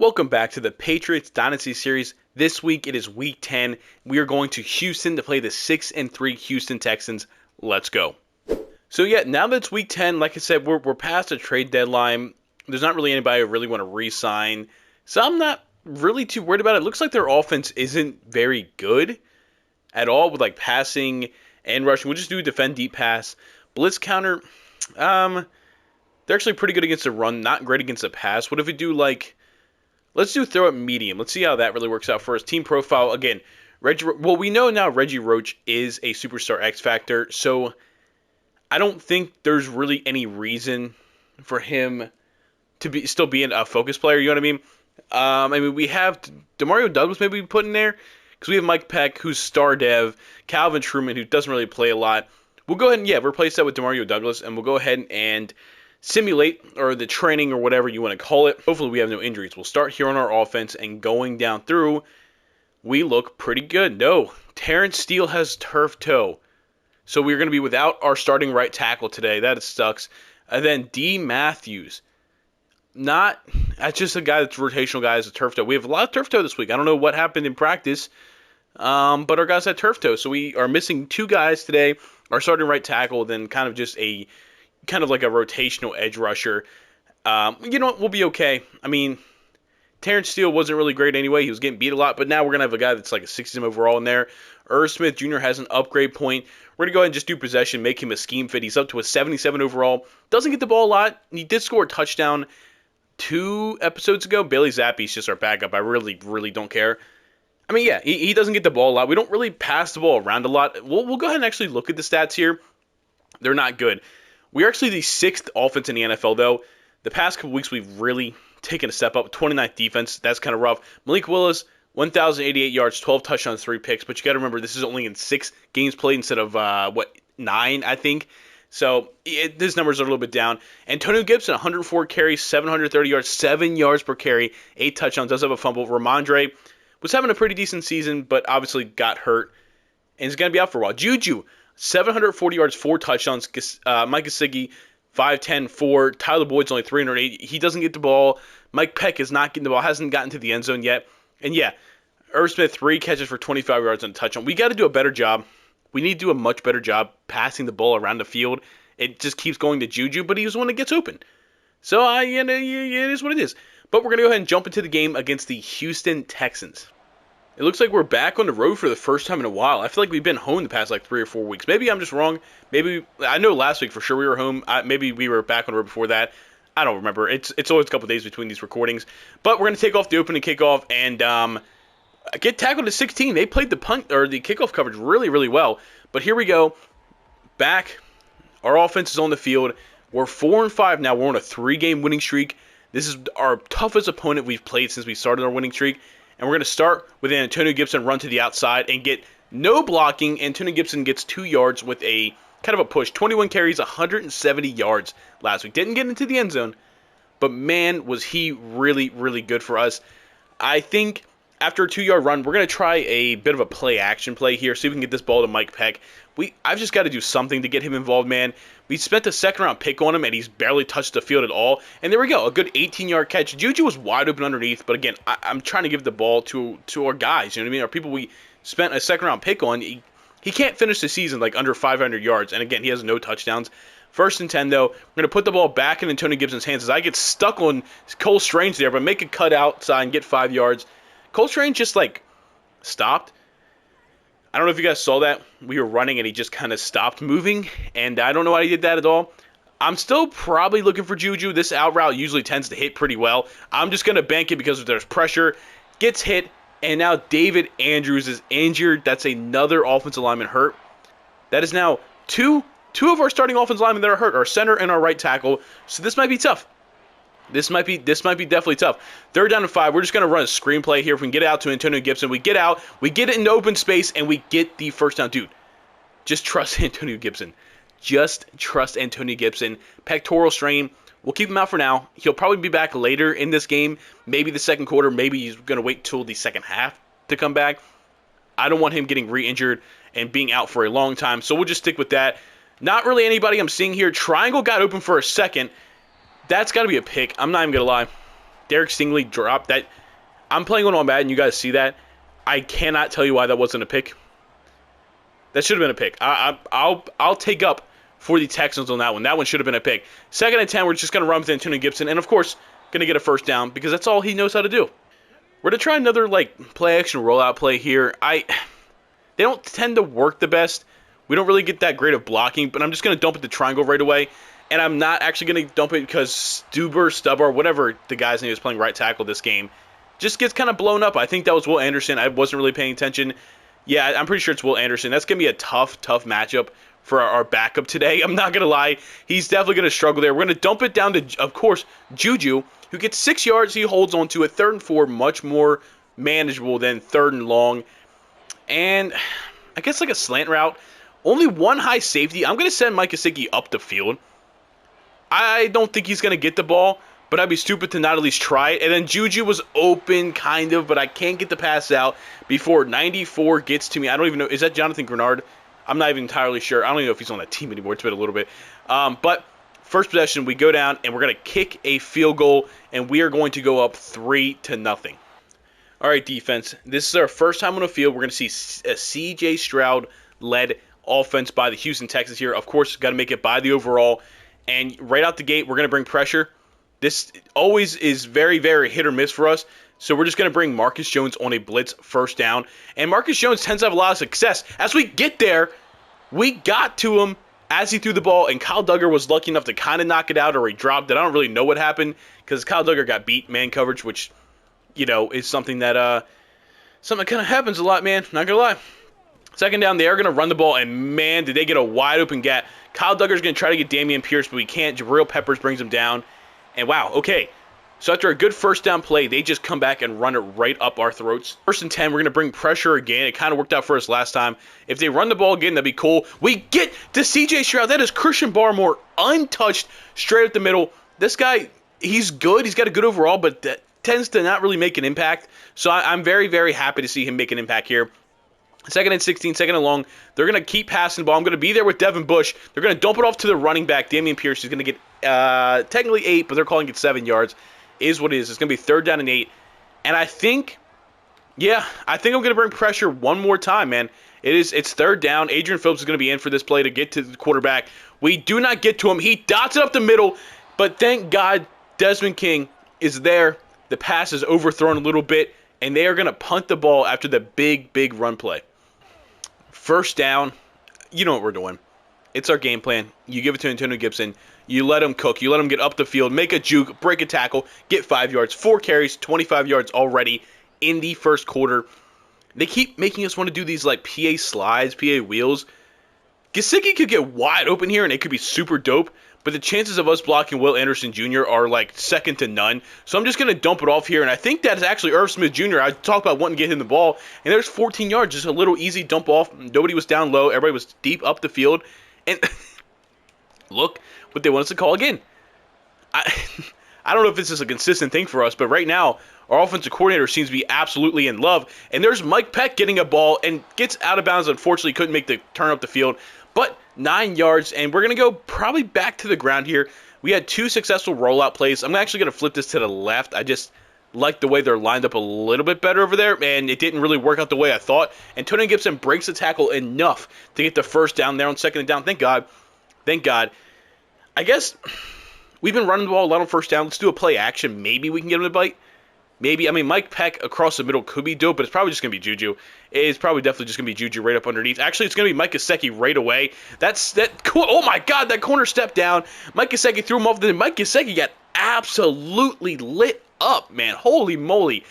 Welcome back to the Patriots Dynasty series. This week it is week 10. We are going to Houston to play the 6-3 Houston Texans. Let's go. So yeah, now that it's week 10, like I said, we're past the trade deadline. There's not really anybody I really want to re-sign. So I'm not really too worried about it. It looks like their offense isn't very good at all with like passing and rushing. We'll just do a defend deep pass. Blitz counter, they're actually pretty good against the run, not great against the pass. What if we do like... Let's do throw it medium. Let's see how that really works out for us. Team profile, again, we know now Reggie Roach is a superstar X Factor, so I don't think there's really any reason for him to still be a focus player, you know what I mean? We have Demario Douglas maybe we put in there, because we have Mike Peck, who's star dev, Calvin Truman, who doesn't really play a lot. We'll go ahead and, replace that with Demario Douglas, and we'll go ahead and simulate, or the training, or whatever you want to call it. Hopefully we have no injuries. We'll start here on our offense, and going down through, we look pretty good. No, Terrence Steele has turf toe. So we're going to be without our starting right tackle today. That sucks. And then D. Matthews. That's just a guy that's a rotational guy, has a turf toe. We have a lot of turf toe this week. I don't know what happened in practice, but our guys had turf toe. So we are missing two guys today. Our starting right tackle, then kind of like a rotational edge rusher. You know what? We'll be okay. I mean, Terrence Steele wasn't really great anyway. He was getting beat a lot, but now we're going to have a guy that's like a 60 overall in there. Irv Smith Jr. has an upgrade point. We're going to go ahead and just do possession, make him a scheme fit. He's up to a 77 overall. Doesn't get the ball a lot. He did score a touchdown 2 episodes ago. Bailey Zappi's just our backup. I really, really don't care. I mean, yeah, he doesn't get the ball a lot. We don't really pass the ball around a lot. We'll go ahead and actually look at the stats here. They're not good. We're actually the 6th offense in the NFL, though. The past couple weeks, we've really taken a step up. 29th defense, that's kind of rough. Malik Willis, 1,088 yards, 12 touchdowns, 3 picks. But you got to remember, this is only in 6 games played instead of, 9, I think. So these numbers are a little bit down. Antonio Gibson, 104 carries, 730 yards, 7 yards per carry, 8 touchdowns, does have a fumble. Ramondre was having a pretty decent season, but obviously got hurt and is going to be out for a while. Juju, 740 yards, 4 touchdowns. Mike Gesicki, 5'10", 4. Tyler Boyd's only 308. He doesn't get the ball. Mike Peck is not getting the ball. Hasn't gotten to the end zone yet. And yeah, Irv Smith, 3 catches for 25 yards and a touchdown. We got to do a better job. We need to do a much better job passing the ball around the field. It just keeps going to Juju, but he's the one that gets open. So it is what it is. But we're going to go ahead and jump into the game against the Houston Texans. It looks like we're back on the road for the first time in a while. I feel like we've been home the past like 3 or 4 weeks. Maybe I'm just wrong. I know last week for sure we were home. Maybe we were back on the road before that. I don't remember. It's always a couple days between these recordings. But we're going to take off the opening kickoff and get tackled at 16. They played the punt or the kickoff coverage really, really well. But here we go. Back. Our offense is on the field. We're 4-5 now. We're on a 3-game winning streak. This is our toughest opponent we've played since we started our winning streak. And we're going to start with an Antonio Gibson run to the outside and get no blocking. Antonio Gibson gets 2 yards with a kind of a push. 21 carries, 170 yards last week. Didn't get into the end zone, but man, was he really, really good for us. I think after a 2-yard run, we're going to try a bit of a play-action play here, see if we can get this ball to Mike Peck. I've just got to do something to get him involved, man. We spent a 2nd-round pick on him, and he's barely touched the field at all. And there we go, a good 18-yard catch. Juju was wide open underneath, but again, I'm trying to give the ball to our guys, you know what I mean? Our people we spent a 2nd-round pick on. He can't finish the season like under 500 yards, and again, he has no touchdowns. 1st and 10, though. We're going to put the ball back in Antonio Gibson's hands as I get stuck on Cole Strange there, but make a cut outside and get 5 yards. Cole Strange just, stopped. I don't know if you guys saw that. We were running, and he just kind of stopped moving, and I don't know why he did that at all. I'm still probably looking for Juju. This out route usually tends to hit pretty well. I'm just going to bank it because there's pressure. Gets hit, and now David Andrews is injured. That's another offensive lineman hurt. That is now two of our starting offensive linemen that are hurt, our center and our right tackle. So this might be tough. This might be definitely tough. 3rd down and 5. We're just going to run a screenplay here. If we can get out to Antonio Gibson, we get out, we get it into open space, and we get the 1st down. Dude, just trust Antonio Gibson. Just trust Antonio Gibson. Pectoral strain. We'll keep him out for now. He'll probably be back later in this game. Maybe the 2nd quarter. Maybe he's going to wait till the 2nd half to come back. I don't want him getting re-injured and being out for a long time. So we'll just stick with that. Not really anybody I'm seeing here. Triangle got open for a second. That's got to be a pick. I'm not even going to lie. Derek Stingley drop that. I'm playing on Madden. You guys see that? I cannot tell you why that wasn't a pick. That should have been a pick. I'll take up for the Texans on that one. That one should have been a pick. 2nd and 10, we're just going to run with Antonio Gibson. And, of course, going to get a first down because that's all he knows how to do. We're going to try another, play action rollout play here. They don't tend to work the best. We don't really get that great of blocking, but I'm just going to dump it to triangle right away. And I'm not actually going to dump it because Stubber, whatever the guy's name is playing right tackle this game, just gets kind of blown up. I think that was Will Anderson. I wasn't really paying attention. Yeah, I'm pretty sure it's Will Anderson. That's going to be a tough matchup for our backup today. I'm not going to lie. He's definitely going to struggle there. We're going to dump it down to, of course, Juju, who gets 6 yards. He holds on to it. 3rd and 4, much more manageable than 3rd and long. And I guess a slant route. Only one high safety. I'm going to send Mike Gesicki up the field. I don't think he's going to get the ball, but I'd be stupid to not at least try it. And then Juju was open, kind of, but I can't get the pass out before 94 gets to me. I don't even know. Is that Jonathan Grenard? I'm not even entirely sure. I don't even know if he's on that team anymore. It's been a little bit. But first possession, we go down, and we're going to kick a field goal, and we are going to go up 3-0. All right, defense. This is our first time on the field. We're going to see a C.J. Stroud-led offense by the Houston Texans here. Of course, got to make it by the overall. And right out the gate, we're going to bring pressure. This always is very, very hit or miss for us. So we're just going to bring Marcus Jones on a blitz first down. And Marcus Jones tends to have a lot of success. As we get there, we got to him as he threw the ball. And Kyle Duggar was lucky enough to kind of knock it out, or he dropped it. I don't really know what happened because Kyle Duggar got beat man coverage, which, is something that kind of happens a lot, man. Not going to lie. 2nd down, they are going to run the ball, and, man, did they get a wide-open gap. Kyle Duggar's going to try to get Dameon Pierce, but we can't. Jabril Peppers brings him down. And, wow, okay. So after a good first down play, they just come back and run it right up our throats. 1st and 10, we're going to bring pressure again. It kind of worked out for us last time. If they run the ball again, that'd be cool. We get to C.J. Stroud. That is Christian Barmore, untouched, straight up the middle. This guy, he's good. He's got a good overall, but that tends to not really make an impact. So I'm very, very happy to see him make an impact here. 2nd and 16, 2nd and long. They're going to keep passing the ball. I'm going to be there with Devin Bush. They're going to dump it off to the running back. Dameon Pierce is going to get technically 8, but they're calling it 7 yards. Is what it is. It's going to be 3rd down and 8. And I think I'm going to bring pressure one more time, man. It's 3rd down. Adrian Phillips is going to be in for this play to get to the quarterback. We do not get to him. He dots it up the middle, but thank God Desmond King is there. The pass is overthrown a little bit, and they are going to punt the ball after the big, big run play. 1st down, you know what we're doing. It's our game plan. You give it to Antonio Gibson. You let him cook. You let him get up the field, make a juke, break a tackle, get 5 yards, 4 carries, 25 yards already in the first quarter. They keep making us want to do these PA slides, PA wheels. Gesicki could get wide open here, and it could be super dope, but the chances of us blocking Will Anderson Jr. are 2nd to none. So I'm just going to dump it off here, and I think that is actually Irv Smith Jr. I talked about wanting to get him the ball, and there's 14 yards, just a little easy dump off. Nobody was down low. Everybody was deep up the field. And look what they want us to call again. I don't know if this is a consistent thing for us, but right now, our offensive coordinator seems to be absolutely in love. And there's Mike Peck getting a ball and gets out of bounds. Unfortunately, couldn't make the turn up the field. But 9 yards, and we're going to go probably back to the ground here. We had 2 successful rollout plays. I'm actually going to flip this to the left. I just like the way they're lined up a little bit better over there, and it didn't really work out the way I thought. Antonio Gibson breaks the tackle enough to get the first down there on 2nd and down. Thank God. Thank God. I guess we've been running the ball a lot on 1st down. Let's do a play action. Maybe we can get him to bite. Maybe. I mean, Mike Peck across the middle could be dope, but it's probably just going to be Juju. It's probably definitely just going to be Juju right up underneath. Actually, it's going to be Mike Gesicki right away. Oh, my God, that corner step down. Mike Gesicki threw him off. Then Mike Gesicki got absolutely lit up, man. Holy moly.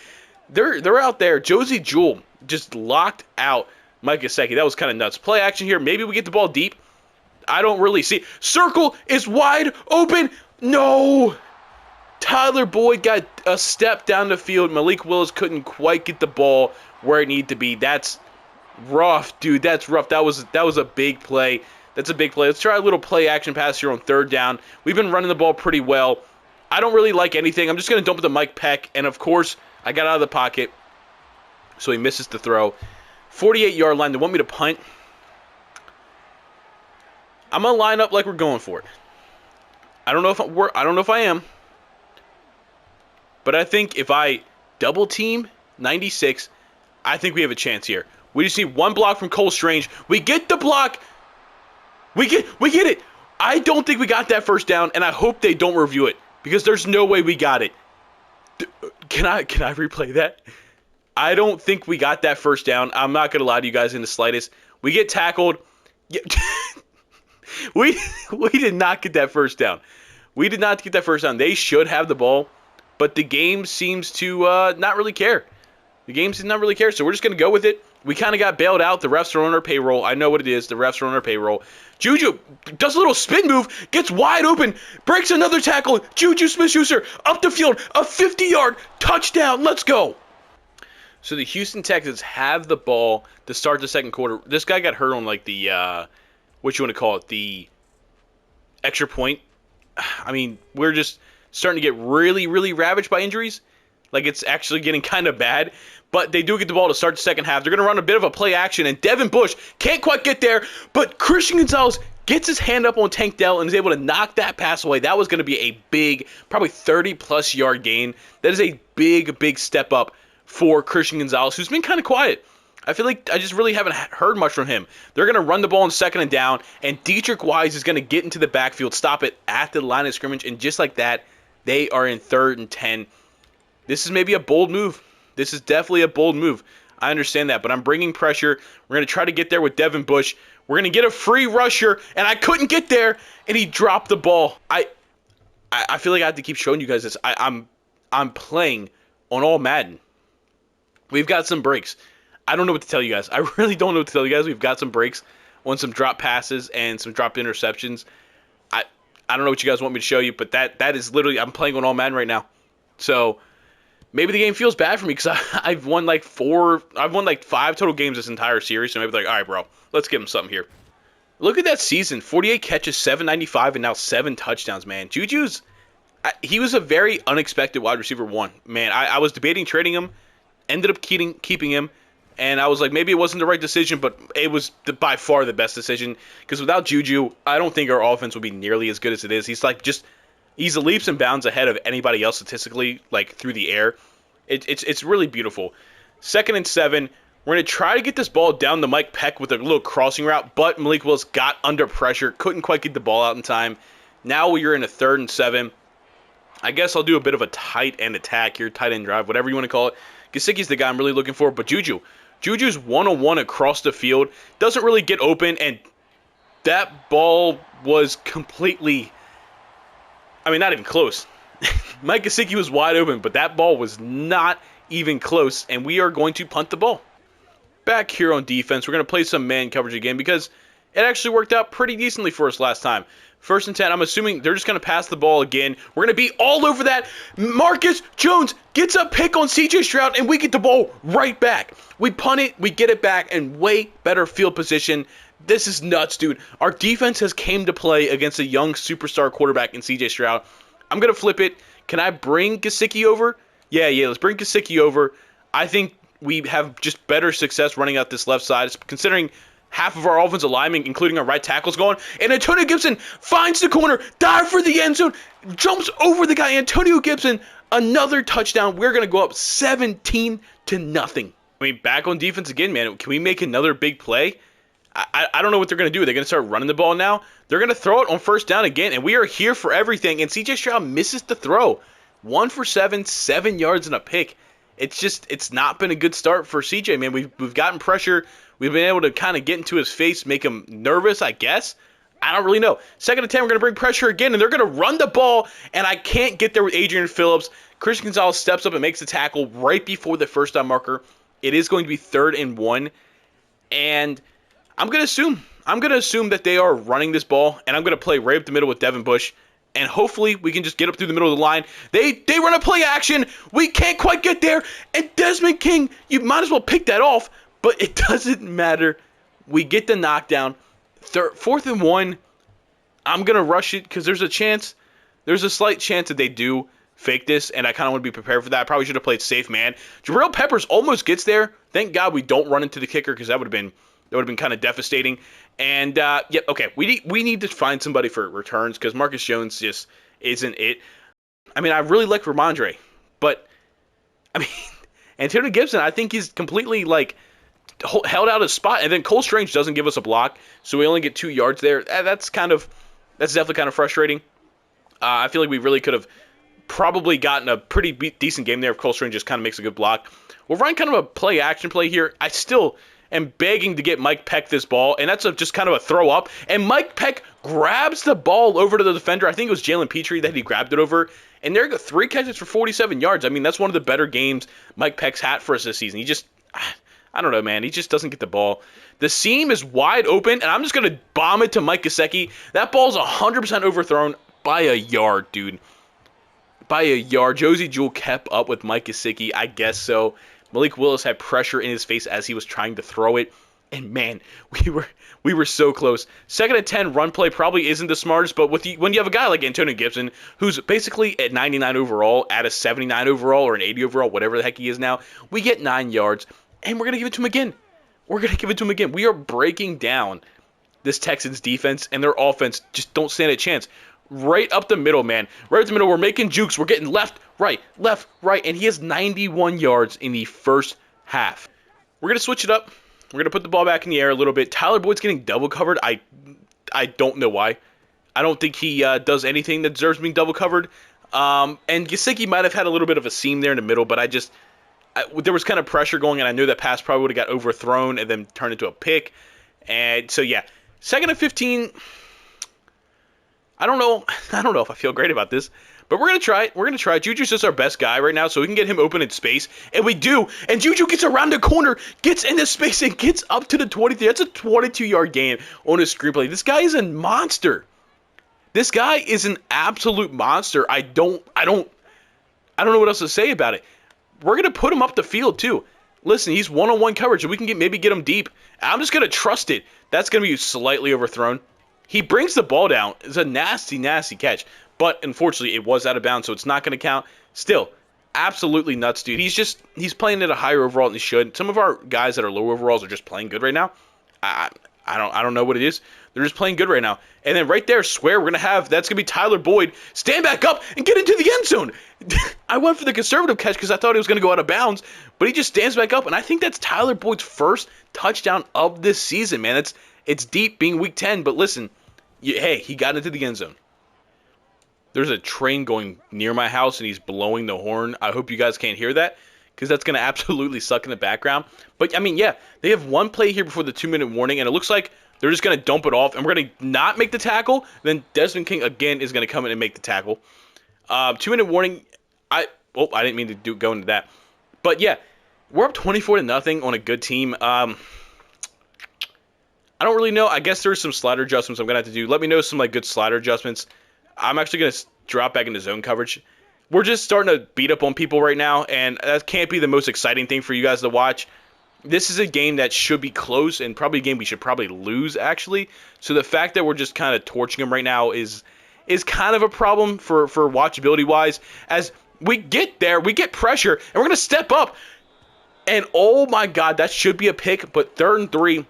They're out there. Josie Jewell just locked out Mike Gesicki. That was kind of nuts. Play action here. Maybe we get the ball deep. I don't really see. Circle is wide open. No. Tyler Boyd got a step down the field. Malik Willis couldn't quite get the ball where it needed to be. That's rough, dude. That's rough. That was a big play. That's a big play. Let's try a little play action pass here on 3rd down. We've been running the ball pretty well. I don't really like anything. I'm just going to dump it to Mike Peck. And, of course, I got out of the pocket, so he misses the throw. 48-yard line. They want me to punt. I'm going to line up like we're going for it. I don't know if I am. But I think if I double team 96, I think we have a chance here. We just need one block from Cole Strange. We get the block. We get it. I don't think we got that first down, and I hope they don't review it because there's no way we got it. Can I replay that? I don't think we got that first down. I'm not going to lie to you guys in the slightest. We get tackled. We did not get that first down. We did not get that first down. They should have the ball, but the game seems to not really care. The game seems not really care, so we're just going to go with it. We kind of got bailed out. The refs are on our payroll. I know what it is. The refs are on our payroll. Juju does a little spin move, gets wide open, breaks another tackle. Juju Smith-Schuster up the field, a 50-yard touchdown. Let's go. So the Houston Texans have the ball to start the second quarter. This guy got hurt on like the, what you want to call it, the extra point. I mean, we're just starting to get really, really ravaged by injuries. Like, it's actually getting kind of bad. But they do get the ball to start the second half. They're going to run a bit of a play action, and Devin Bush can't quite get there. But Christian Gonzalez gets his hand up on Tank Dell and is able to knock that pass away. That was going to be a big, probably 30-plus yard gain. That is a big, big step up for Christian Gonzalez, who's been kind of quiet. I feel like I just really haven't heard much from him. They're going to run the ball on second and down, and Dietrich Wise is going to get into the backfield, stop it at the line of scrimmage, and just like that, they are in 3rd and 10. This is maybe a bold move. This is definitely a bold move. I understand that, but I'm bringing pressure. We're going to try to get there with Devin Bush. We're going to get a free rusher, and I couldn't get there, and he dropped the ball. I feel like I have to keep showing you guys this. I'm playing on all Madden. We've got some breaks. I don't know what to tell you guys. I really don't know what to tell you guys. We've got some breaks on some drop passes and some drop interceptions. I don't know what you guys want me to show you, but that is literally, I'm playing on all Madden right now. So maybe the game feels bad for me because I've won like 5 total games this entire series. So maybe like, all right, bro, let's give him something here. Look at that season. 48 catches, 795, and now 7 touchdowns, man. He was a very unexpected wide receiver 1. Man, I was debating trading him, ended up keeping him, and I was like, maybe it wasn't the right decision, but it was by far the best decision because without Juju, I don't think our offense would be nearly as good as it is. He's leaps and bounds ahead of anybody else statistically, like through the air. It's really beautiful. 2nd and 7. We're going to try to get this ball down to Mike Peck with a little crossing route, but Malik Willis got under pressure, couldn't quite get the ball out in time. Now we are in a 3rd and 7. I guess I'll do a bit of a tight end attack here, tight end drive, whatever you want to call it. Gesicki's the guy I'm really looking for, but Juju's one-on-one across the field, doesn't really get open, and that ball was completely, not even close. Mike Gesicki was wide open, but that ball was not even close, and we are going to punt the ball. Back here on defense, we're going to play some man coverage again because it actually worked out pretty decently for us last time. 1st and 10, I'm assuming they're just going to pass the ball again. We're going to be all over that. Marcus Jones gets a pick on CJ Stroud, and we get the ball right back. We punt it, we get it back, and way better field position. This is nuts, dude. Our defense has came to play against a young superstar quarterback in CJ Stroud. I'm going to flip it. Can I bring Gesicki over? Yeah, let's bring Gesicki over. I think we have just better success running out this left side, considering half of our offensive linemen, including our right tackles, going. And Antonio Gibson finds the corner, dive for the end zone, jumps over the guy. Antonio Gibson, another touchdown. We're going to go up 17-0. Back on defense again, man. Can we make another big play? I don't know what they're going to do. They're going to start running the ball now. They're going to throw it on 1st down again, and we are here for everything. And CJ Stroud misses the throw. 1 for 7, 7 yards and a pick. It's not been a good start for CJ, man. We've gotten pressure. We've been able to kind of get into his face, make him nervous, I guess. I don't really know. 2nd and 10, we're going to bring pressure again, and they're going to run the ball, and I can't get there with Adrian Phillips. Christian Gonzalez steps up and makes the tackle right before the 1st down marker. It is going to be 3rd and 1, and I'm going to assume that they are running this ball, and I'm going to play right up the middle with Devin Bush, and hopefully we can just get up through the middle of the line. They run a play action. We can't quite get there, and Desmond King, you might as well pick that off, but it doesn't matter. We get the knockdown. 4th and 1, I'm going to rush it because there's a slight chance that they do fake this, and I kind of want to be prepared for that. I probably should have played safe man. Jabril Peppers almost gets there. Thank God we don't run into the kicker because that would have been kind of devastating. And, okay, we need to find somebody for returns because Marcus Jones just isn't it. I really like Ramondre, But, I mean, Antonio Gibson, I think he's completely, like, held out his spot. And then Cole Strange doesn't give us a block, so we only get 2 yards there. That's definitely kind of frustrating. I feel like we really could have probably gotten a pretty decent game there if Cole Strange just kind of makes a good block. We'll run kind of a play-action play here. I still am begging to get Mike Peck this ball, and that's just kind of a throw-up. And Mike Peck grabs the ball over to the defender. I think it was Jalen Petrie that he grabbed it over. And there go 3 catches for 47 yards. I mean, that's one of the better games Mike Peck's had for us this season. He just, I don't know, man. He just doesn't get the ball. The seam is wide open, and I'm just going to bomb it to Mike Gesicki. That ball's 100% overthrown by a yard, dude. By a yard. Josie Jewell kept up with Mike Gesicki, I guess so. Malik Willis had pressure in his face as he was trying to throw it. And man, we were so close. 2nd and 10 run play probably isn't the smartest, but when you have a guy like Antonio Gibson, who's basically at 99 overall, at a 79 overall, or an 80 overall, whatever the heck he is now, we get 9 yards, and we're going to give it to him again. We're going to give it to him again. We are breaking down this Texans defense, and their offense just don't stand a chance. Right up the middle, man. Right up the middle, we're making jukes. We're getting left, right, and he has 91 yards in the first half. We're going to switch it up. We're going to put the ball back in the air a little bit. Tyler Boyd's getting double covered. I don't know why. I don't think he does anything that deserves being double covered. And Gesicki might have had a little bit of a seam there in the middle, but there was kind of pressure going, and I knew that pass probably would have got overthrown and then turned into a pick. And so, yeah, 2nd and 15. I don't know if I feel great about this, but we're going to try it. Juju's just our best guy right now, so we can get him open in space, and we do. And Juju gets around the corner, gets into space, and gets up to the 23. That's a 22-yard gain on a screenplay. This guy is a monster. This guy is an absolute monster. I don't know what else to say about it. We're going to put him up the field, too. Listen, he's one-on-one coverage, and we can maybe get him deep. I'm just going to trust it. That's going to be slightly overthrown. He brings the ball down. It's a nasty, nasty catch. But, unfortunately, it was out of bounds, so it's not going to count. Still, absolutely nuts, dude. He's playing at a higher overall than he should. Some of our guys that are low overalls are just playing good right now. I don't know what it is. They're just playing good right now. And then right there, swear we're going to have, that's going to be Tyler Boyd. Stand back up and get into the end zone. I went for the conservative catch because I thought he was going to go out of bounds. But he just stands back up. And I think that's Tyler Boyd's first touchdown of this season, man. It's deep being week 10. But listen, hey, he got into the end zone. There's a train going near my house, and he's blowing the horn. I hope you guys can't hear that, because that's going to absolutely suck in the background. But, I mean, yeah, they have one play here before the 2-minute warning, and it looks like they're just going to dump it off, and we're going to not make the tackle. Then Desmond King, again, is going to come in and make the tackle. 2-minute warning. I didn't mean to go into that. But, yeah, we're up 24-0 on a good team. I don't really know. I guess there's some slider adjustments I'm going to have to do. Let me know some good slider adjustments. I'm actually going to drop back into zone coverage. We're just starting to beat up on people right now, and that can't be the most exciting thing for you guys to watch. This is a game that should be close, and probably a game we should probably lose, actually. So the fact that we're just kind of torching them right now is kind of a problem for watchability-wise. As we get there, we get pressure, and we're going to step up. And, oh, my God, that should be a pick, but 3rd and 3. I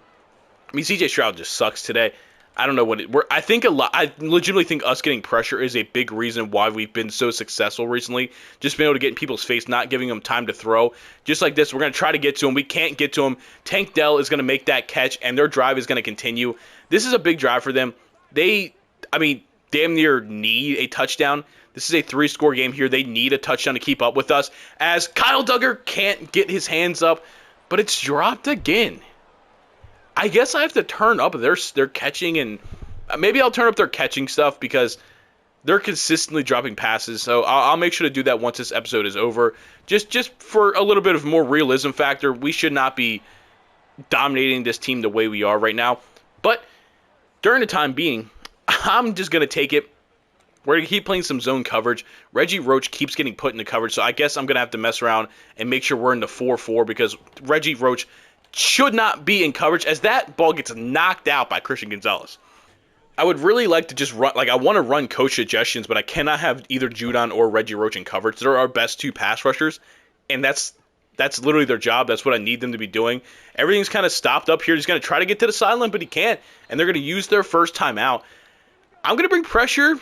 mean, CJ Stroud just sucks today. I don't know what I legitimately think us getting pressure is a big reason why we've been so successful recently. Just being able to get in people's face, not giving them time to throw. Just like this, we're going to try to get to him. We can't get to him. Tank Dell is going to make that catch, and their drive is going to continue. This is a big drive for them. Damn near need a touchdown. This is a 3-score game here. They need a touchdown to keep up with us, as Kyle Duggar can't get his hands up, but it's dropped again. I guess I have to turn up their catching, and maybe I'll turn up their catching stuff because they're consistently dropping passes. So I'll make sure to do that once this episode is over. Just for a little bit of more realism factor, we should not be dominating this team the way we are right now. But during the time being, I'm just going to take it. We're going to keep playing some zone coverage. Reggie Roach keeps getting put into coverage, so I guess I'm going to have to mess around and make sure we're in the 4-4 because Reggie Roach should not be in coverage as that ball gets knocked out by Christian Gonzalez. I would really like to just run, I want to run coach suggestions, but I cannot have either Judon or Reggie Roach in coverage. They're our best 2 pass rushers, and that's literally their job. That's what I need them to be doing. Everything's kind of stopped up here. He's going to try to get to the sideline, but he can't, and they're going to use their first timeout. I'm going to bring pressure.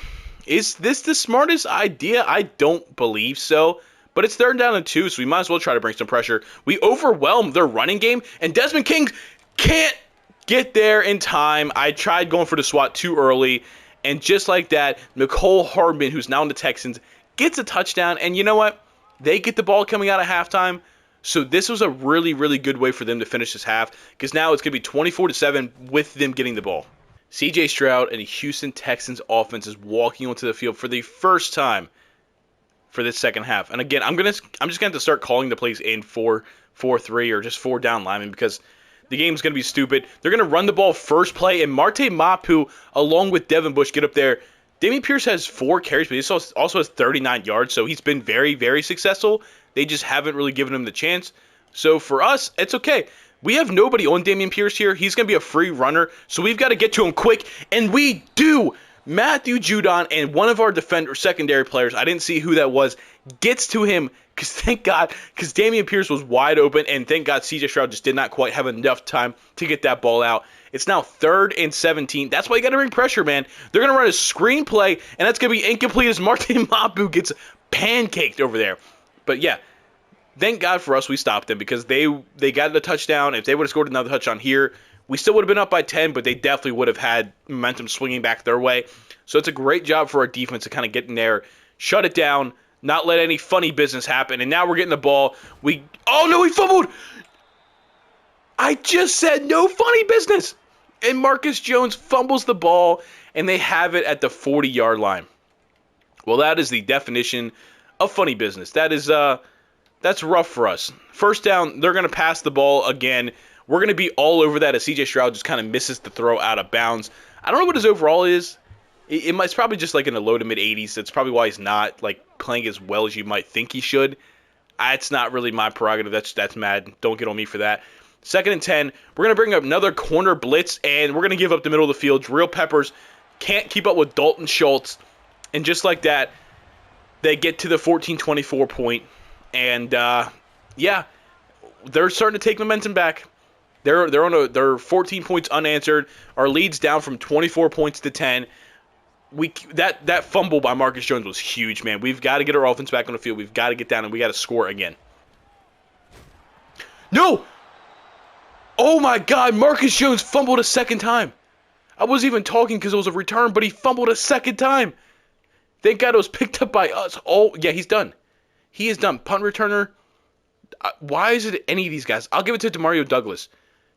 Is this the smartest idea? I don't believe so. but it's 3rd down and 2, so we might as well try to bring some pressure. We overwhelm their running game, and Desmond King can't get there in time. I tried going for the swat too early, and just like that, Mecole Hardman, who's now in the Texans, gets a touchdown, and you know what? They get the ball coming out of halftime, so this was a really, really good way for them to finish this half, because now it's going to be 24-7 with them getting the ball. C.J. Stroud and the Houston Texans offense is walking onto the field for the first time for this second half. And again, I'm just going to have to start calling the plays in 4-4-3 or just 4 down linemen because the game's going to be stupid. They're going to run the ball first play, and Marte Mapu, along with Devin Bush, get up there. Dameon Pierce has 4 carries, but he also has 39 yards, so he's been very, very successful. They just haven't really given him the chance. So for us, it's okay. We have nobody on Dameon Pierce here. He's going to be a free runner, so we've got to get to him quick, and we do. Matthew Judon and one of our secondary players, I didn't see who that was, gets to him because thank God, because Dameon Pierce was wide open, and thank God C.J. Stroud just did not quite have enough time to get that ball out. It's now 3rd and 17. That's why you got to bring pressure, man. They're going to run a screen play, and that's going to be incomplete as Marte Mapu gets pancaked over there. But yeah, thank God for us we stopped them because they got the touchdown. If they would have scored another touchdown here, we still would have been up by 10, but they definitely would have had momentum swinging back their way. So it's a great job for our defense to kind of get in there, shut it down, not let any funny business happen. And now we're getting the ball. Oh, no, he fumbled. I just said no funny business. And Marcus Jones fumbles the ball, and they have it at the 40-yard line. Well, that is the definition of funny business. That's rough for us. First down, they're going to pass the ball again. We're going to be all over that as C.J. Stroud just kind of misses the throw out of bounds. I don't know what his overall is. It's probably just like in the low to mid 80s. That's probably why he's not like playing as well as you might think he should. It's not really my prerogative. That's mad. Don't get on me for that. 2nd and 10. We're going to bring up another corner blitz, and we're going to give up the middle of the field. Real Peppers can't keep up with Dalton Schultz. And just like that, they get to the 14-24 point. And, yeah, they're starting to take momentum back. They're 14 points unanswered. Our lead's down from 24 points to 10. That fumble by Marcus Jones was huge, man. We've got to get our offense back on the field. We've got to get down, and we got to score again. No! Oh, my God. Marcus Jones fumbled a second time. I wasn't even talking because it was a return, but he fumbled a second time. Thank God it was picked up by us. Oh, yeah, he's done. He is done. Punt returner. Why is it any of these guys? I'll give it to Demario Douglas.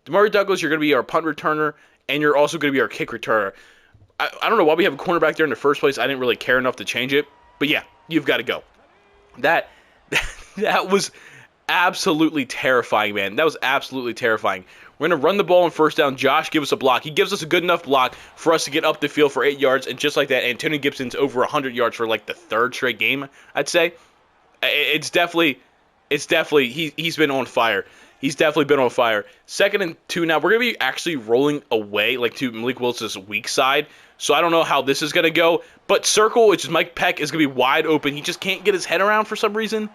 Demario Douglas, you're going to be our punt returner, and you're also going to be our kick returner. I don't know why we have a cornerback there in the first place. I didn't really care enough to change it. But, yeah, you've got to go. That was absolutely terrifying, man. That was absolutely terrifying. We're going to run the ball on first down. Josh gives us a block. He gives us a good enough block for us to get up the field for 8 yards. And just like that, Antonio Gibson's over 100 yards for like the 3rd straight game, I'd say. It's definitely he's been on fire. He's definitely been on fire. 2nd and 2 now. We're going to be actually rolling away like to Malik Willis's weak side. So I don't know how this is going to go. But circle, which is Mike Peck, is going to be wide open. He just can't get his head around for some reason.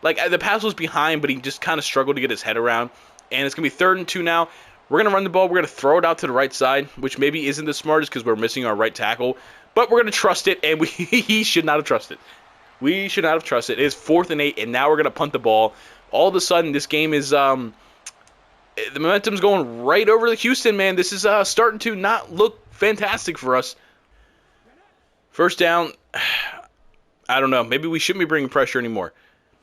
Like the pass was behind, but he just kind of struggled to get his head around. And it's going to be 3rd and 2 now. We're going to run the ball. We're going to throw it out to the right side, which maybe isn't the smartest because we're missing our right tackle. But we're going to trust it, and he should not have trusted. We should not have trusted. It is 4th and 8, and now we're going to punt the ball. All of a sudden, this game is the momentum's going right over to Houston, man. This is starting to not look fantastic for us. First down, I don't know. Maybe we shouldn't be bringing pressure anymore.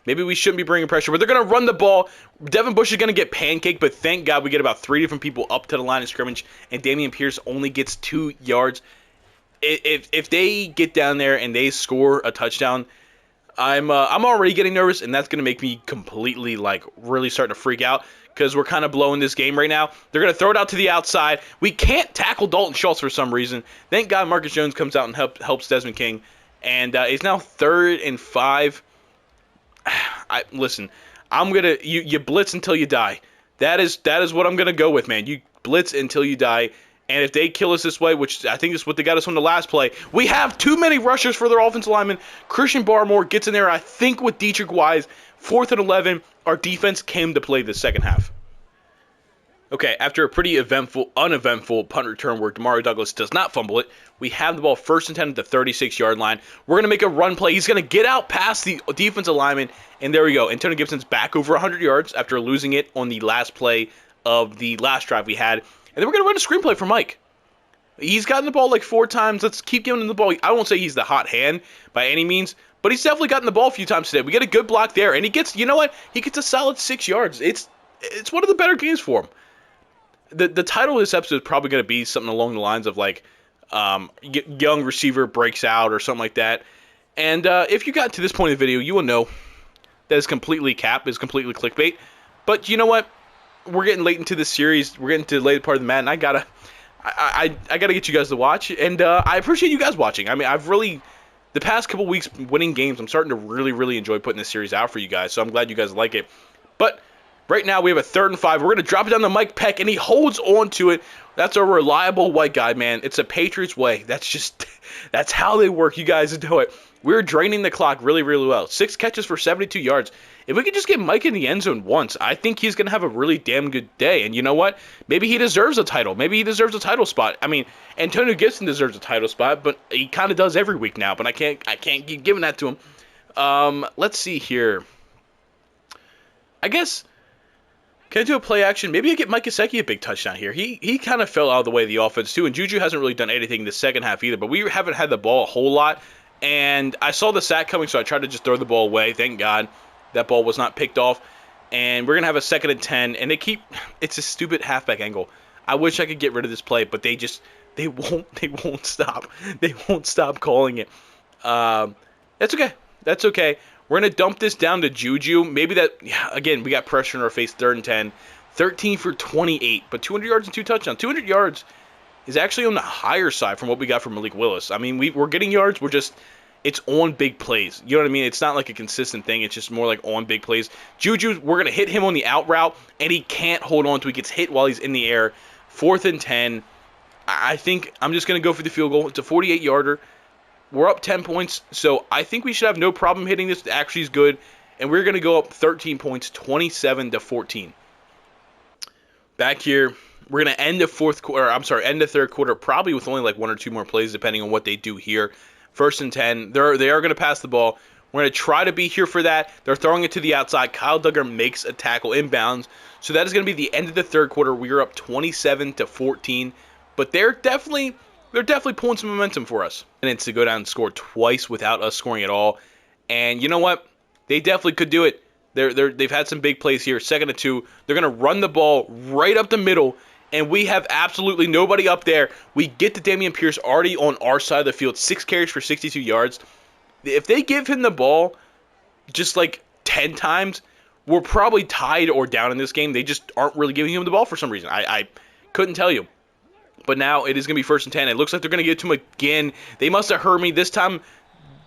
Maybe we shouldn't be bringing pressure, but they're going to run the ball. Devin Bush is going to get pancaked, but thank God we get about 3 different people up to the line of scrimmage, and Dameon Pierce only gets 2 yards. If they get down there and they score a touchdown, I'm already getting nervous, and that's going to make me completely, really starting to freak out because we're kind of blowing this game right now. They're going to throw it out to the outside. We can't tackle Dalton Schultz for some reason. Thank God Marcus Jones comes out and helps Desmond King, and it's now 3rd and 5. Listen, I'm going to – you blitz until you die. That is what I'm going to go with, man. You blitz until you die. And if they kill us this way, which I think is what they got us on the last play, we have too many rushers for their offensive lineman. Christian Barmore gets in there, I think, with Dietrich Wise. 4th and 11. Our defense came to play the second half. Okay, after a pretty uneventful punt return where Demario Douglas does not fumble it, we have the ball 1st and 10 at the 36-yard line. We're going to make a run play. He's going to get out past the defensive lineman, and there we go. Antonio Gibson's back over 100 yards after losing it on the last play of the last drive we had. And then we're going to run a screenplay for Mike. He's gotten the ball like 4 times. Let's keep giving him the ball. I won't say he's the hot hand by any means, but he's definitely gotten the ball a few times today. We get a good block there, and he gets, you know what? He gets a solid 6 yards. It's one of the better games for him. The title of this episode is probably going to be something along the lines of like young receiver breaks out or something like that. And if you got to this point of the video, you will know that is completely cap, is completely clickbait. But you know what? We're getting late into this series. We're getting to the late part of the mat, and I gotta get you guys to watch. And I appreciate you guys watching. I mean, I've really the past couple weeks winning games, I'm starting to really enjoy putting this series out for you guys. So I'm glad you guys like it. But right now, we have a 3rd and 5. We're going to drop it down to Mike Peck, and he holds on to it. That's a reliable white guy, man. It's a Patriots way. That's how they work. You guys know it. We're draining the clock really well. 6 catches for 72 yards. If we could just get Mike in the end zone once, I think he's going to have a really damn good day. And you know what? Maybe he deserves a title. Maybe he deserves a title spot. I mean, Antonio Gibson deserves a title spot, but he kind of does every week now. But I can't keep giving that to him. Let's see here. I guess... Can I do a play action? Maybe I get Mike Gesicki a big touchdown here. He kind of fell out of the way of the offense too, and Juju hasn't really done anything in the second half either, but we haven't had the ball a whole lot, and I saw the sack coming, so I tried to just throw the ball away. Thank God that ball was not picked off, and we're going to have a 2nd and 10, and it's a stupid halfback angle. I wish I could get rid of this play, but they won't stop. They won't stop calling it. That's okay. We're going to dump this down to Juju. Maybe again, we got pressure in our face, 3rd and 10. 13 for 28, but 200 yards and 2 touchdowns. 200 yards is actually on the higher side from what we got from Malik Willis. I mean, we're getting yards. It's on big plays. You know what I mean? It's not like a consistent thing. It's just more like on big plays. Juju, we're going to hit him on the out route, and he can't hold on to it. He gets hit while he's in the air. 4th and 10. I think I'm just going to go for the field goal. It's a 48-yarder. We're up 10 points, so I think we should have no problem hitting this. It actually is good, and we're going to go up 13 points, 27-14. Back here, we're going to end the 3rd quarter, probably with only like 1 or 2 more plays, depending on what they do here. 1st and 10. They are going to pass the ball. We're going to try to be here for that. They're throwing it to the outside. Kyle Duggar makes a tackle inbounds, so that is going to be the end of the 3rd quarter. We are up 27-14, but they're definitely pulling some momentum for us. And it's to go down and score twice without us scoring at all. And you know what? They definitely could do it. They've had some big plays here. 2nd and 2. They're going to run the ball right up the middle, and we have absolutely nobody up there. We get to Dameon Pierce already on our side of the field. 6 carries for 62 yards. If they give him the ball just like 10 times, we're probably tied or down in this game. They just aren't really giving him the ball for some reason. I couldn't tell you. But now it is going to be 1st and 10. It looks like they're going to get it to him again. They must have heard me. This time,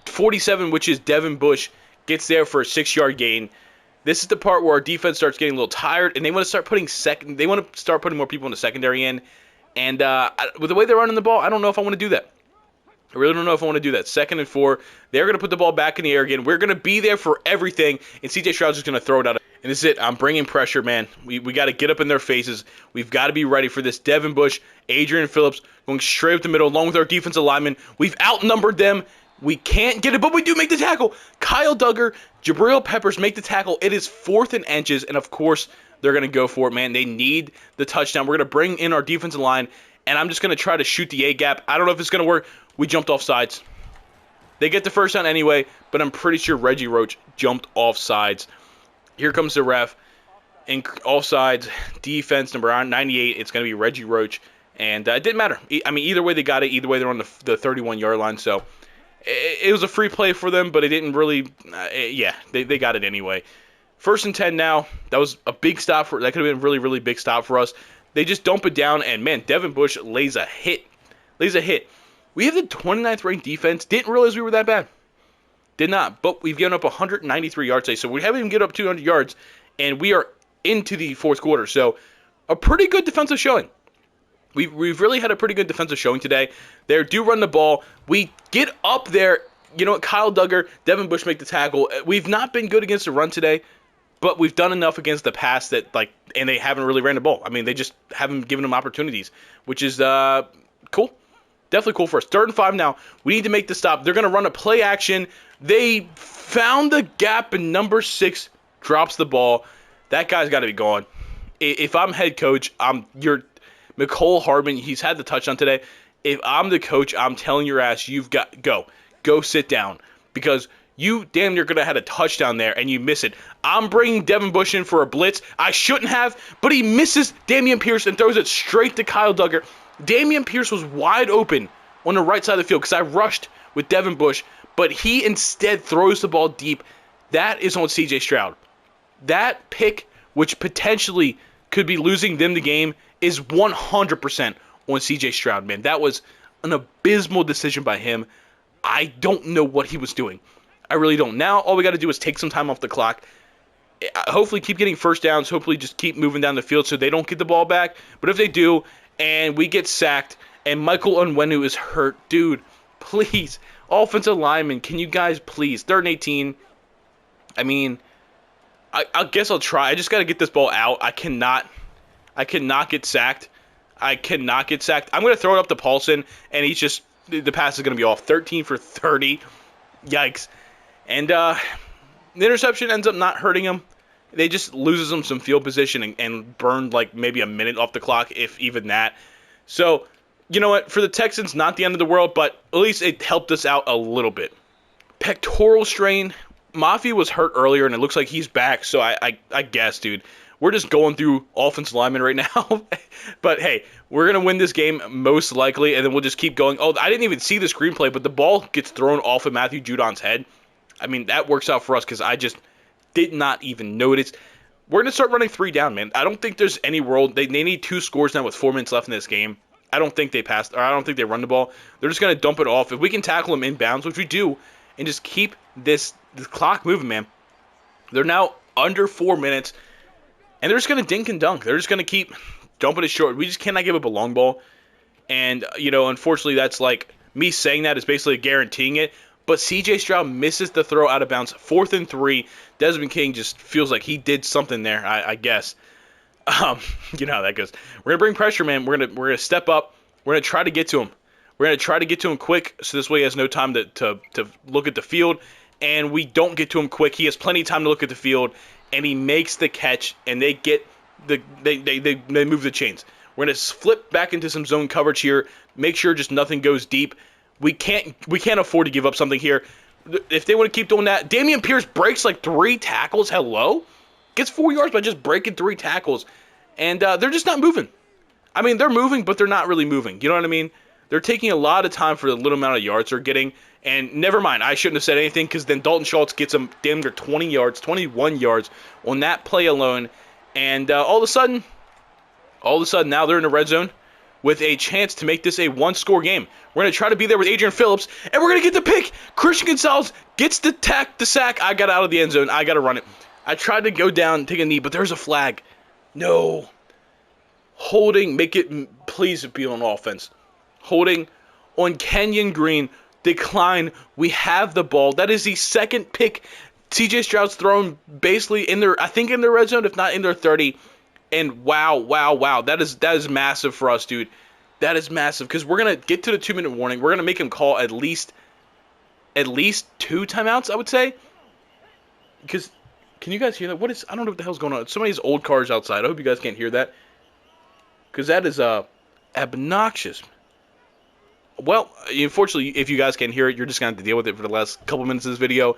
47, which is Devin Bush, gets there for a 6-yard gain. This is the part where our defense starts getting a little tired, and they want to start putting more people in the secondary in. And with the way they're running the ball, I don't know if I want to do that. I really don't know if I want to do that. 2nd and 4. They're going to put the ball back in the air again. We're going to be there for everything, and C.J. Stroud's just going to throw it out. And this is it. I'm bringing pressure, man. We got to get up in their faces. We've got to be ready for this. Devin Bush, Adrian Phillips going straight up the middle along with our defensive linemen. We've outnumbered them. We can't get it, but we do make the tackle. Kyle Duggar, Jabril Peppers make the tackle. It is 4th and inches, and of course, they're going to go for it, man. They need the touchdown. We're going to bring in our defensive line, and I'm just going to try to shoot the A-gap. I don't know if it's going to work. We jumped off sides. They get the first down anyway, but I'm pretty sure Reggie Roach jumped off sides. Here comes the ref. In offsides, defense number 98, it's going to be Reggie Roach. And it didn't matter. I mean, either way they got it. Either way they're on the 31-yard line. So it was a free play for them, but it didn't really they got it anyway. 1st and 10 now. That was a big stop. That could have been a really big stop for us. They just dump it down, and, man, Devin Bush lays a hit. We have the 29th ranked defense. Didn't realize we were that bad. Did not. But we've given up 193 yards today. So we haven't even given up 200 yards, and we are into the 4th quarter. So a pretty good defensive showing. We've really had a pretty good defensive showing today. They do run the ball. We get up there. You know what? Kyle Duggar, Devin Bush make the tackle. We've not been good against the run today. but we've done enough against the pass that, like, and they haven't really ran the ball. I mean, they just haven't given them opportunities, which is cool. Definitely cool for us. 3rd and 5 now. We need to make the stop. They're going to run a play action. They found the gap, and number 6 drops the ball. That guy's got to be gone. If I'm head coach, you're McCole Hardman. He's had the touchdown today. If I'm the coach, I'm telling your ass, you've got go sit down, because you damn near could have had a touchdown there and you miss it. I'm bringing Devin Bush in for a blitz. I shouldn't have, but he misses Dameon Pierce and throws it straight to Kyle Duggar. Dameon Pierce was wide open on the right side of the field because I rushed with Devin Bush, but he instead throws the ball deep. That is on C.J. Stroud. That pick, which potentially could be losing them the game, is 100% on C.J. Stroud, man. That was an abysmal decision by him. I don't know what he was doing. I really don't. Now, all we got to do is take some time off the clock. Hopefully keep getting first downs. Hopefully just keep moving down the field so they don't get the ball back. But if they do, and we get sacked, and Michael Onwenu is hurt, dude, please, offensive lineman, can you guys please, 3rd and 18, I mean, I guess I'll try. I just got to get this ball out. I cannot get sacked. I'm going to throw it up to Paulson, and the pass is going to be off. 13 for 30. Yikes. And the interception ends up not hurting him. They just loses him some field position and burned like maybe a minute off the clock, if even that. So, you know what? For the Texans, not the end of the world, but at least it helped us out a little bit. Pectoral strain. Mafia was hurt earlier, and it looks like he's back. So I guess, dude, we're just going through offensive linemen right now. But, hey, we're going to win this game most likely, and then we'll just keep going. Oh, I didn't even see the screenplay, but the ball gets thrown off of Matthew Judon's head. I mean, that works out for us because I just did not even notice. We're going to start running 3 down, man. I don't think there's any world. They need 2 scores now with 4 minutes left in this game. I don't think they passed, or I don't think they run the ball. They're just going to dump it off. If we can tackle them inbounds, which we do, and just keep this clock moving, man. They're now under 4 minutes, and they're just going to dink and dunk. They're just going to keep dumping it short. We just cannot give up a long ball. And, unfortunately, that's like me saying that is basically guaranteeing it. But C.J. Stroud misses the throw out of bounds. 4th and 3. Desmond King just feels like he did something there, I guess. You know how that goes. We're going to bring pressure, man. We're gonna step up. We're going to try to get to him. We're going to try to get to him quick, so this way he has no time to look at the field. And we don't get to him quick. He has plenty of time to look at the field, and he makes the catch, and they get they move the chains. We're going to flip back into some zone coverage here. Make sure just nothing goes deep. We can't afford to give up something here. If they want to keep doing that, Dameon Pierce breaks like 3 tackles. Hello? Gets 4 yards by just breaking 3 tackles. And they're just not moving. I mean, they're moving, but they're not really moving. You know what I mean? They're taking a lot of time for the little amount of yards they're getting. And never mind, I shouldn't have said anything because then Dalton Schultz gets them damn near 20 yards, 21 yards on that play alone. And all of a sudden, now they're in the red zone with a chance to make this a 1-score game. We're going to try to be there with Adrian Phillips, and we're going to get the pick. Christian Gonzalez gets the sack. I got out of the end zone. I got to run it. I tried to go down and take a knee, but there's a flag. No. Holding, make it, please be on offense. Holding on Kenyon Green. Decline. We have the ball. That is the second pick C.J. Stroud's thrown basically in their red zone, if not in their 30. And wow. That is massive for us, dude. That is massive because we're going to get to the 2-minute warning. We're going to make him call at least 2 timeouts, I would say. Because, can you guys hear that? I don't know what the hell's going on. So many old cars outside. I hope you guys can't hear that. Because that is obnoxious. Well, unfortunately, if you guys can't hear it, you're just going to have to deal with it for the last couple minutes of this video.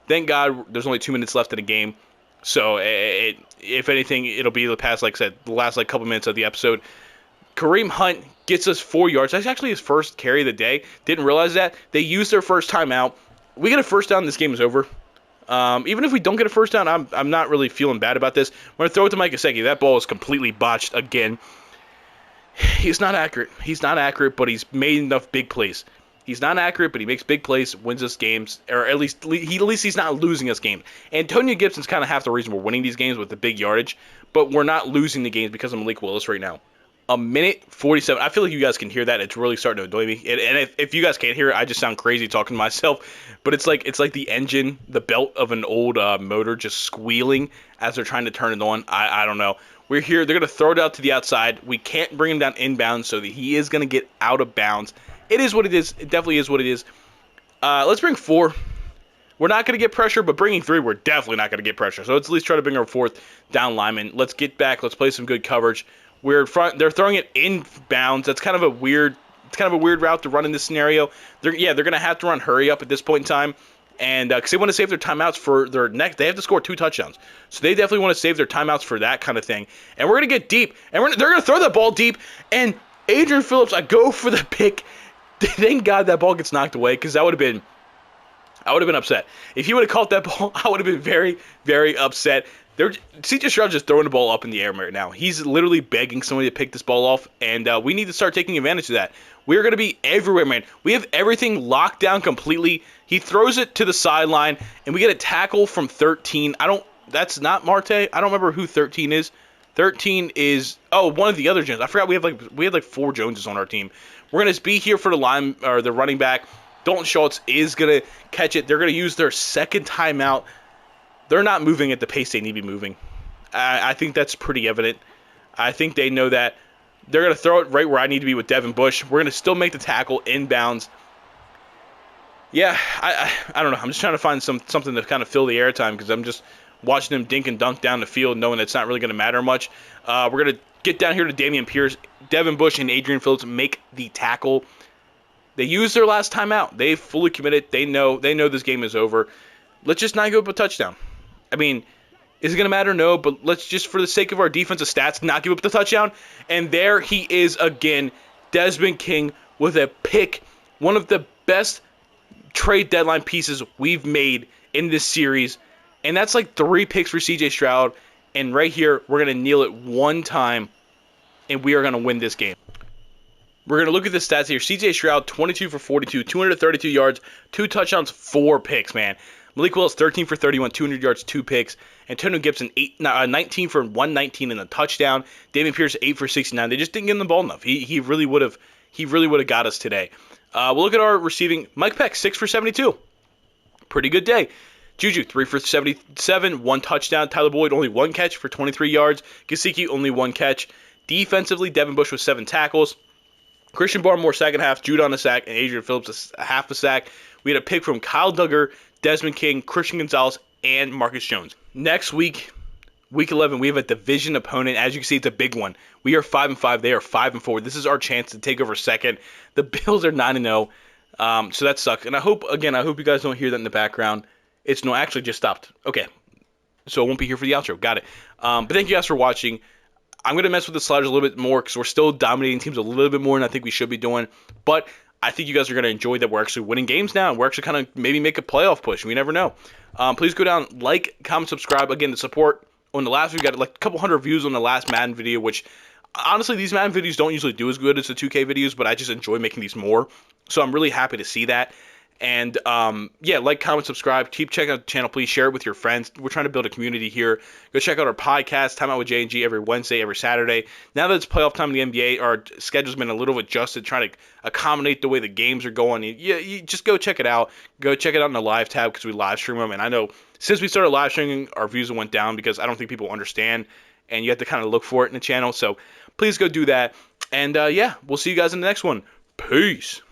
Thank God there's only 2 minutes left in the game. So, if anything, it'll be the past, like I said, the last couple minutes of the episode. Kareem Hunt gets us 4 yards. That's actually his first carry of the day. Didn't realize that. They used their first timeout. We get a first down, this game is over. Even if we don't get a first down, I'm not really feeling bad about this. We're going to throw it to Mike Gesicki. That ball is completely botched again. He's not accurate, but he's made enough big plays. He's not accurate, but he makes big plays, wins us games, or at least he's not losing us games. Antonio Gibson's kind of half the reason we're winning these games with the big yardage, but we're not losing the games because of Malik Willis right now. a minute 47. I feel like you guys can hear that. It's really starting to annoy me. And if you guys can't hear it, I just sound crazy talking to myself. But it's like the engine, the belt of an old motor just squealing as they're trying to turn it on. I don't know. We're here. They're going to throw it out to the outside. We can't bring him down inbounds, so that he is going to get out of bounds. It is what it is. It definitely is what it is. Let's bring 4. We're not going to get pressure, but bringing 3, we're definitely not going to get pressure. So let's at least try to bring our 4th down lineman. Let's get back. Let's play some good coverage. We're in front. They're throwing it in bounds. That's kind of a weird. It's kind of a weird route to run in this scenario. They're going to have to run hurry up at this point in time, and because they want to save their timeouts for their next. They have to score 2 touchdowns, so they definitely want to save their timeouts for that kind of thing. And we're going to get deep, and they're going to throw that ball deep. And Adrian Phillips, I go for the pick. Thank God that ball gets knocked away, because I would have been upset. If he would have caught that ball, I would have been very, very upset. C.J. Stroud just throwing the ball up in the air right now. He's literally begging somebody to pick this ball off, and we need to start taking advantage of that. We're going to be everywhere, man. We have everything locked down completely. He throws it to the sideline, and we get a tackle from 13. That's not Marte. I don't remember who 13 is. 13 is, one of the other Jones. I forgot we had like 4 Joneses on our team. We're going to be here for the running back. Dalton Schultz is going to catch it. They're going to use their second timeout. They're not moving at the pace they need to be moving. I think that's pretty evident. I think they know that. They're going to throw it right where I need to be with Devin Bush. We're going to still make the tackle inbounds. Yeah, I don't know. I'm just trying to find something to kind of fill the airtime, because I'm just watching them dink and dunk down the field, knowing it's not really going to matter much. We're going to get down here to Dameon Pierce. Devin Bush and Adrian Phillips make the tackle. They used their last timeout. They fully committed. They know this game is over. Let's just not give up a touchdown. I mean, is it going to matter? No, but let's just, for the sake of our defensive stats, not give up the touchdown. And there he is again, Desmond King with a pick. One of the best trade deadline pieces we've made in this series. And that's like 3 picks for C.J. Stroud. And right here, we're going to kneel it one time, and we are going to win this game. We're going to look at the stats here. C.J. Stroud, 22 for 42, 232 yards, 2 touchdowns, 4 picks, man. Malik Willis, 13 for 31, 200 yards, 2 picks. Antonio Gibson, 19 for 119 and a touchdown. Dameon Pierce, 8 for 69. They just didn't get him the ball enough. He really would have got us today. We'll look at our receiving. Mike Peck, 6 for 72. Pretty good day. Juju, 3 for 77, 1 touchdown. Tyler Boyd, only 1 catch for 23 yards. Gesicki, only 1 catch. Defensively, Devin Bush with 7 tackles. Christian Barmore, second half, Judon a sack, and Adrian Phillips a half a sack. We had a pick from Kyle Duggar, Desmond King, Christian Gonzalez, and Marcus Jones. Next week, week 11, we have a division opponent. As you can see, it's a big one. We are 5-5. They are 5-4. This is our chance to take over second. The Bills are 9-0, so that sucks. And I hope you guys don't hear that in the background. Actually just stopped. Okay, so it won't be here for the outro. Got it. But thank you guys for watching. I'm going to mess with the sliders a little bit more, because we're still dominating teams a little bit more than I think we should be doing. But I think you guys are going to enjoy that we're actually winning games now, and we're actually kind of maybe make a playoff push. We never know. Please go down, like, comment, subscribe. Again, the support on the last, we got like a couple hundred views on the last Madden video, which honestly, these Madden videos don't usually do as good as the 2K videos, but I just enjoy making these more. So I'm really happy to see that. And like, comment, subscribe. Keep checking out the channel. Please share it with your friends. We're trying to build a community here. Go check out our podcast, Time Out with J&G, every Wednesday, every Saturday. Now that it's playoff time in the NBA, our schedule's been a little adjusted, trying to accommodate the way the games are going. You just go check it out. Go check it out in the live tab, because we live stream them. And I know since we started live streaming, our views went down, because I don't think people understand, and you have to kind of look for it in the channel. So please go do that. And we'll see you guys in the next one. Peace.